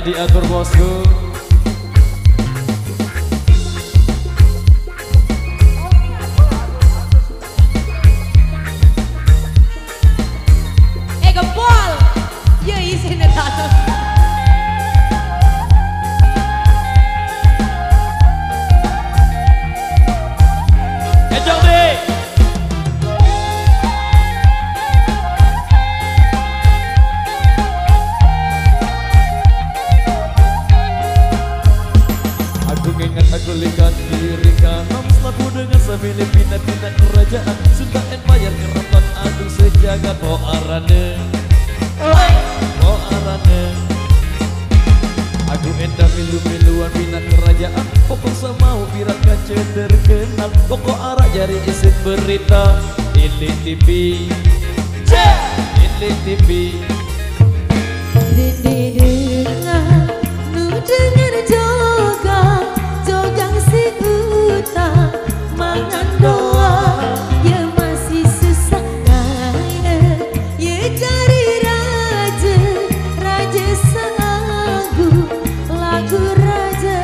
diatur bosku. Gempol, ya isinya tato. Ejong deh. Aku ingat aku lihat diri kanan selaku dengan semilih pindah-pindah kerajaan Sunda Empire keraton agung sejagat po arane. Oh arane. Aku endah milu-miluan pindah kerajaan pokok semau viral kaca terkenal pokok arah jari isin berita Ili TV Ili TV Dengar, nu dengar jogang si utang mangan doa ya masih susah kaya ya cari raja lagu raja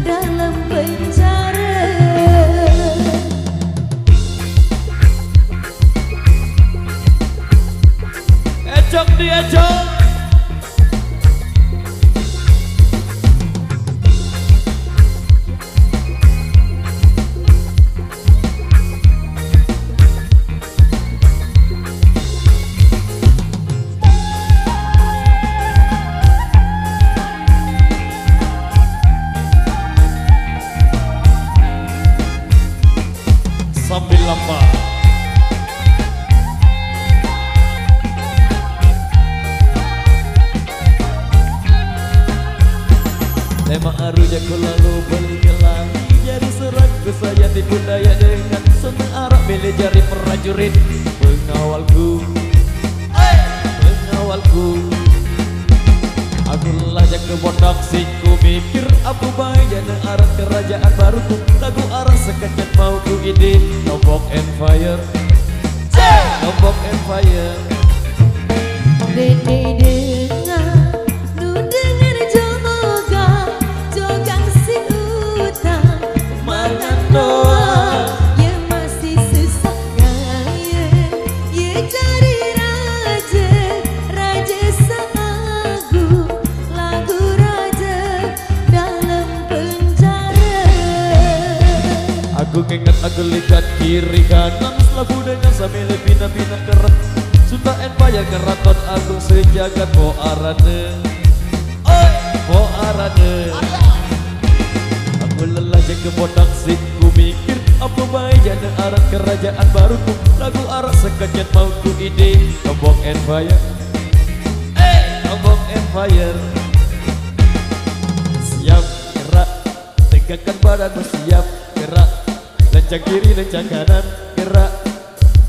dalam penjara. Ejok di ejok. Sambil lama tema aruja ku lalu beli gelang jadi serangku saya tipu daya dengan senang arah beli jari prajurit pengawalku aku lajak ke bodak ku mikir apa bahayanya arah kerajaan baruku lagu arah sekejap mau ku ide Lombok Empire Lombok Empire. Dengar, nu dengar jogang si utang mangan doa ya masih susah kaya ya cari raja seagung lagu raja dalam penjara. Aku ingat aku lihat kiri kanan selaku dengan sambil pindah-pindah kerat Sunda Empire keraton agung sejagat po arane. Po arane. Aku lelah jaga bodak ku mikir apa bahayanya arah kerajaan baruku lagu arah sekejap mau ku ide Lombok Empire Lombok Empire. Siap gerak tegakkan badanmu siap gerak lencang kiri lencang kanan gerak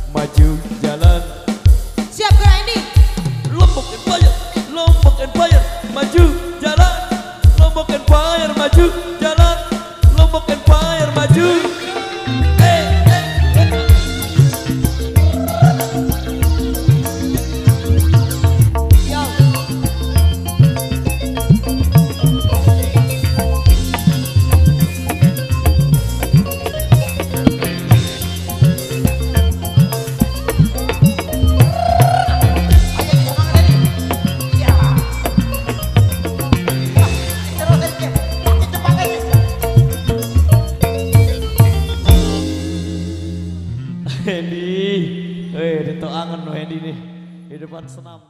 maju jalan Siap gerak ini. Lombok Empire maju jalan Lombok Empire maju jalan Lombok Empire maju. Yo. Hendy, itu angen no Hendy nih di depan senam.